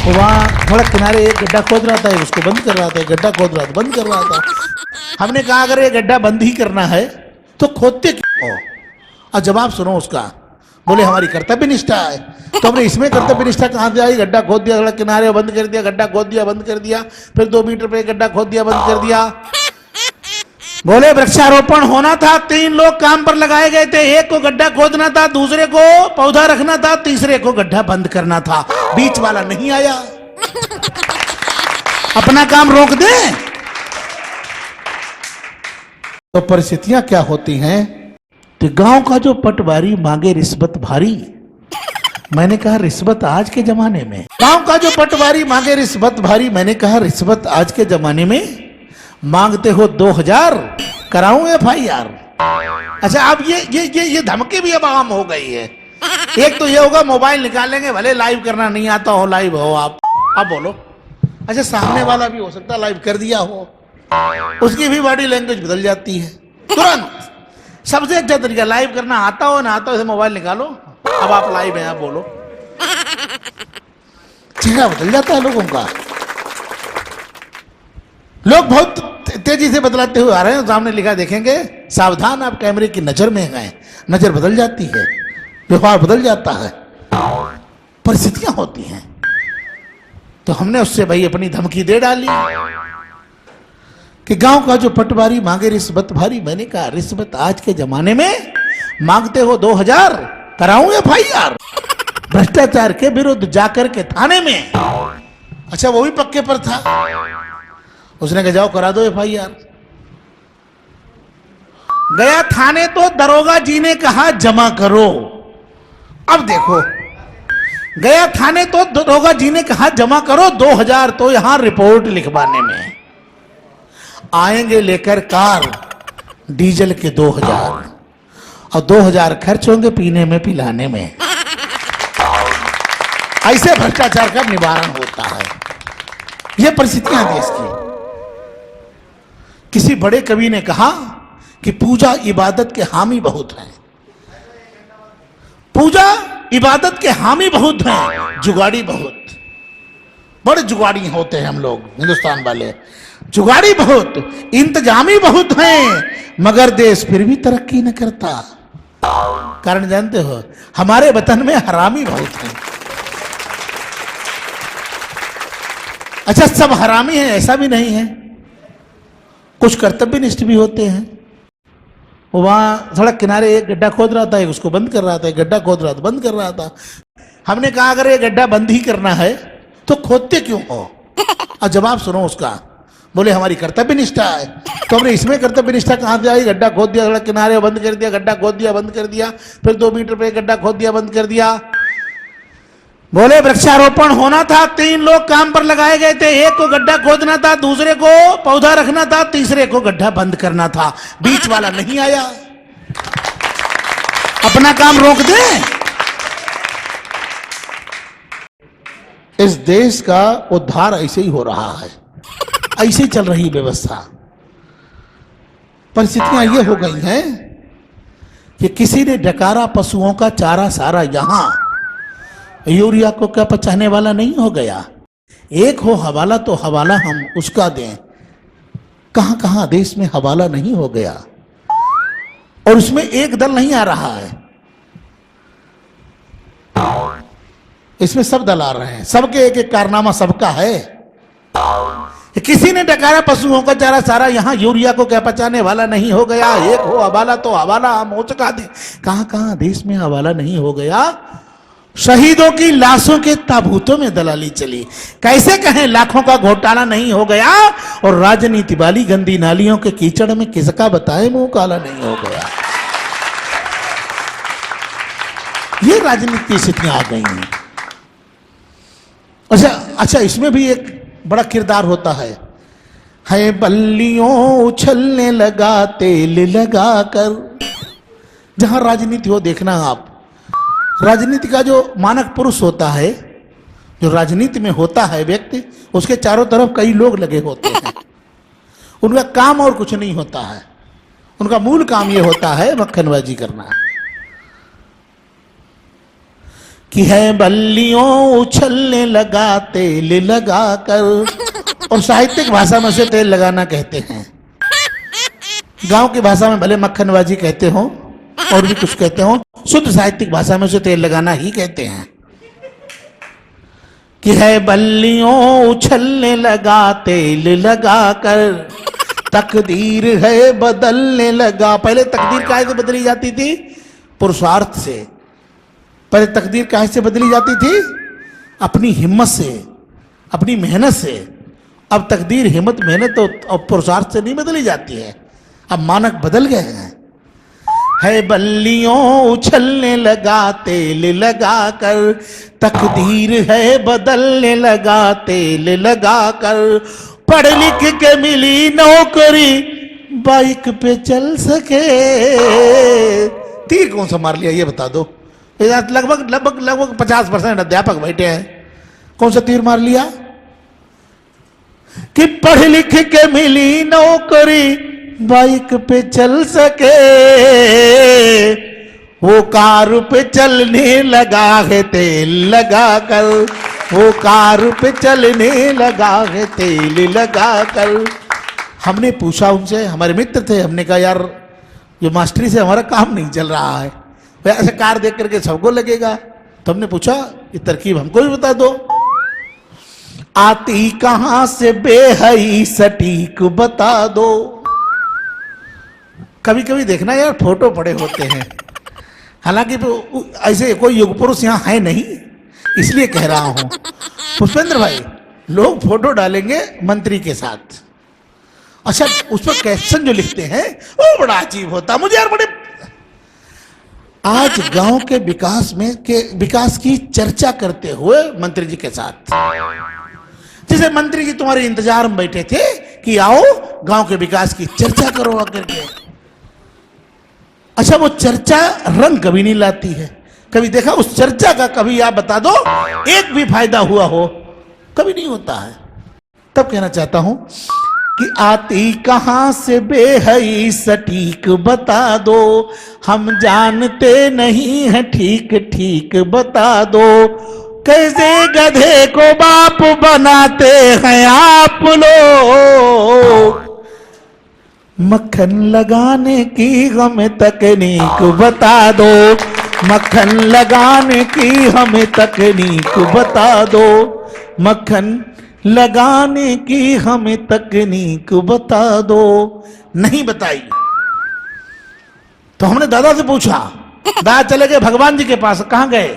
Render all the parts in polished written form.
वहाँ थोड़ा किनारे एक गड्ढा खोद रहा था, उसको बंद कर रहा था, एक गड्ढा खोद रहा था, बंद कर रहा था। हमने कहा अगर ये गड्ढा बंद ही करना है तो खोदते क्यों हो? और जवाब सुनो उसका, बोले हमारी कर्तव्य निष्ठा है। तो हमने इसमें कर्तव्य निष्ठा कहाँ से आई? गड्ढा खोद दिया, सड़क किनारे बंद कर दिया, गड्ढा खोद दिया, बंद कर दिया, फिर 2 मीटर पे गड्ढा खोद दिया, बंद कर दिया। बोले वृक्षारोपण होना था, 3 लोग काम पर लगाए गए थे, एक को गड्ढा खोदना था, दूसरे को पौधा रखना था, तीसरे को गड्ढा बंद करना था, बीच वाला नहीं आया। अपना काम रोक दे। तो परिस्थितियां क्या होती हैं? तो गांव का जो पटवारी मांगे रिश्वत भारी। मैंने कहा रिश्वत आज के जमाने में, गांव का जो पटवारी मांगे रिश्वत भारी। मैंने कहा रिश्वत आज के जमाने में मांगते हो 2000, कराऊं FIR। अच्छा, अब ये धमकी भी अब आम हो गई है। एक तो ये होगा मोबाइल निकालेंगे, भले लाइव करना नहीं आता हो, लाइव हो आप, अब बोलो। अच्छा, सामने वाला भी हो सकता है लाइव कर दिया हो, उसकी भी बॉडी लैंग्वेज बदल जाती है तुरंत। सबसे अच्छा तरीका, लाइव करना आता हो ना आता हो, मोबाइल निकालो, अब आप लाइव हैं, आप बोलो, चेहरा बदल जाता है लोगों का। लोग बहुत तेजी से बदलाते हुए आ रहे हैं। सामने लिखा देखेंगे, सावधान आप कैमरे की नजर में हैं। नजर बदल जाती है, व्यवहार बदल जाता है, परिस्थितियां होती हैं। तो हमने उससे भाई अपनी धमकी दे डाली कि गांव का जो पटवारी मांगे रिश्वत भारी। मैंने कहा रिश्वत आज के जमाने में मांगते हो 2000, कराऊं FIR भ्रष्टाचार के विरुद्ध जाकर के थाने में। अच्छा, वो भी पक्के पर था, उसने कहा जाओ करा दो FIR। गया थाने तो दरोगा जी ने कहा जमा करो। अब देखो, गया थाने तो दरोगा जी ने कहा जमा करो 2000, तो यहां रिपोर्ट लिखवाने में आएंगे लेकर कार डीजल के 2000 और 2000 खर्च होंगे पीने में पिलाने में। ऐसे भ्रष्टाचार का निवारण होता है। यह परिस्थितियां देश की। किसी बड़े कवि ने कहा कि पूजा इबादत के हामी बहुत हैं, पूजा इबादत के हामी बहुत हैं, जुगाड़ी बहुत। बड़े जुगाड़ी होते हैं हम लोग हिंदुस्तान वाले, जुगाड़ी बहुत, इंतजामी बहुत हैं, मगर देश फिर भी तरक्की न करता। कारण जानते हो? हमारे वतन में हरामी बहुत हैं। अच्छा, सब हरामी हैं ऐसा भी नहीं है, कुछ कर्तव्यनिष्ठ भी होते हैं। वो वहाँ सड़क किनारे एक गड्ढा खोद रहा था, उसको बंद कर रहा था, एक गड्ढा खोद रहा था, बंद कर रहा था। हमने कहा अगर ये गड्ढा बंद ही करना है तो खोदते क्यों हो? और जवाब सुनो उसका, बोले हमारी कर्तव्य निष्ठा है। तो हमने इसमें कर्तव्य निष्ठा कहाँ से आई? गड्ढा खोद दिया, सड़क किनारे बंद कर दिया, गड्ढा खोद दिया, बंद कर दिया, फिर 2 मीटर पे गड्ढा खोद दिया, बंद कर दिया। बोले वृक्षारोपण होना था, 3 लोग काम पर लगाए गए थे, एक को गड्ढा खोदना था, दूसरे को पौधा रखना था, तीसरे को गड्ढा बंद करना था, बीच वाला नहीं आया। अपना काम रोक दे। इस देश का उद्धार ऐसे ही हो रहा है, ऐसे ही चल रही व्यवस्था। परिस्थितियां ये हो गई हैं कि किसी ने डकारा पशुओं का चारा सारा, यहां यूरिया को क्या पचाने वाला नहीं हो गया। एक हो हवाला तो हवाला हम उसका दें, कहां कहां देश में हवाला नहीं हो गया। और उसमें एक दल नहीं आ रहा है, इसमें सब दल आ रहे हैं, सबके एक एक कारनामा सबका है। किसी ने डकारा पशुओं का चारा सारा, यहां यूरिया को क्या पचाने वाला नहीं हो गया। एक हो हवाला तो हवाला हम उसका दें, कहां कहां देश में हवाला नहीं हो गया। शहीदों की लाशों के ताबूतों में दलाली चली, कैसे कहें लाखों का घोटाला नहीं हो गया। और राजनीति वाली गंदी नालियों के कीचड़ में किसका बताए मुंह काला नहीं हो गया। ये राजनीति की स्थितियां आ गई हैं। अच्छा, इसमें भी एक बड़ा किरदार होता है बल्लियों उछलने लगा तेल लगा कर। जहां राजनीति हो, देखना आप, राजनीति का जो मानक पुरुष होता है, जो राजनीति में होता है व्यक्ति, उसके चारों तरफ कई लोग लगे होते हैं। उनका काम और कुछ नहीं होता है, उनका मूल काम यह होता है मक्खनबाजी करना। कि है बल्लियों उछलने लगा तेल लगा कर, और साहित्यिक भाषा में उसे तेल लगाना कहते हैं। गांव की भाषा में भले मक्खनबाजी कहते हो और भी कुछ कहते हो, शुद्ध साहित्यिक भाषा में उसे तेल लगाना ही कहते हैं। कि है बल्लियों उछलने लगा तेल लगा कर, तकदीर है बदलने लगा। पहले तकदीर काहे से बदली जाती थी? पुरुषार्थ से। पहले तकदीर काहे से बदली जाती थी? अपनी हिम्मत से, अपनी मेहनत से। अब तकदीर हिम्मत मेहनत और पुरुषार्थ से नहीं बदली जाती है, अब मानक बदल गए हैं। है बल्लियों उछलने लगा तेल लगा कर, तकदीर है बदलने लगा तेल लगा कर, पढ़ लिख के मिली नौकरी बाइक पे चल सके। तीर कौन सा मार लिया ये बता दो? लगभग लगभग लगभग 50% अध्यापक बैठे हैं, कौन सा तीर मार लिया? कि पढ़ लिख के मिली नौकरी बाइक पे चल सके, वो कार पे चलने लगा है तेल लगा कर, वो कार पे चलने लगा है तेल लगा कर। हमने पूछा उनसे, हमारे मित्र थे, हमने कहा यार ये मास्टरी से हमारा काम नहीं चल रहा है, ऐसे कार देख करके सबको लगेगा। तो हमने पूछा ये तरकीब हमको भी बता दो। आती कहां से बेहई सटीक बता दो। कभी कभी देखना यार फोटो पड़े होते हैं, हालांकि ऐसे कोई युग पुरुष यहाँ है नहीं, इसलिए कह रहा हूं। पुष्पेंद्र भाई, लोग फोटो डालेंगे मंत्री के साथ, अच्छा उस पर कैप्शन जो लिखते हैं वो बड़ा अजीब होता मुझे यार। बड़े आज गांव के विकास की चर्चा करते हुए मंत्री जी के साथ, जैसे मंत्री जी तुम्हारे इंतजार में बैठे थे कि आओ गांव के विकास की चर्चा करो आकर के। अच्छा वो चर्चा रंग कभी नहीं लाती है। कभी देखा उस चर्चा का, कभी आप बता दो एक भी फायदा हुआ हो? कभी नहीं होता है। तब कहना चाहता हूं कि आती कहां से बेहई सटीक बता दो, हम जानते नहीं है ठीक ठीक बता दो, कैसे गधे को बाप बनाते हैं आप लोग, मक्खन लगाने की हमें तकनीक बता दो, मक्खन लगाने की हमें तकनीक बता दो, मक्खन लगाने की हमें तकनीक बता दो। नहीं बताई तो हमने दादा से पूछा, दादा चले गए भगवान जी के पास। कहां गए?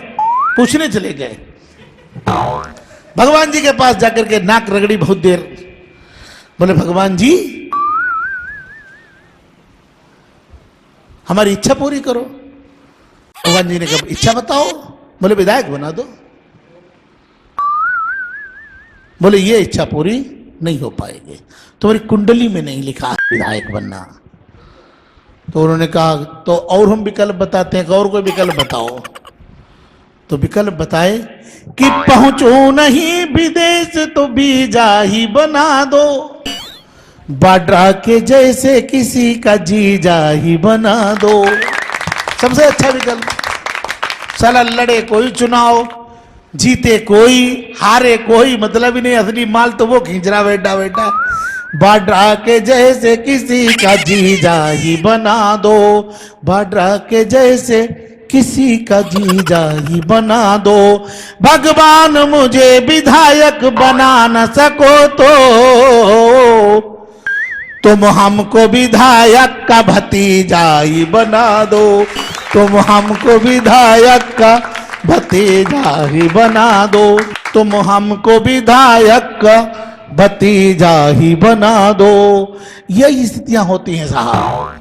पूछने चले गए। भगवान जी के पास जाकर के नाक रगड़ी बहुत देर, बोले भगवान जी हमारी इच्छा पूरी करो। भगवान जी ने कहा इच्छा बताओ। बोले विधायक बना दो। बोले ये इच्छा पूरी नहीं हो पाएगी, तुम्हारी कुंडली में नहीं लिखा है विधायक बनना। तो उन्होंने कहा तो और हम विकल्प बताते हैं, और कोई विकल्प बताओ। तो विकल्प बताए कि पहुंचो नहीं विदेश तो वीजा ही बना दो, बाड्रा के जैसे किसी का जीजा ही बना दो। सबसे अच्छा विकल्प। साला लड़े कोई चुनाव, जीते कोई, हारे कोई, मतलब ही नहीं, असली माल तो वो खींच रहा बेटा बेटा। बाड्रा के जैसे किसी का जीजा ही बना दो, बाड्रा के जैसे किसी का जीजा ही बना दो। भगवान मुझे विधायक बना न सको तो तुम हमको विधायक का भतीजा ही बना दो, तुम हमको विधायक का भतीजा ही बना दो, तुम हमको विधायक का भतीजा ही बना दो। यही स्थितियां होती हैं साहब।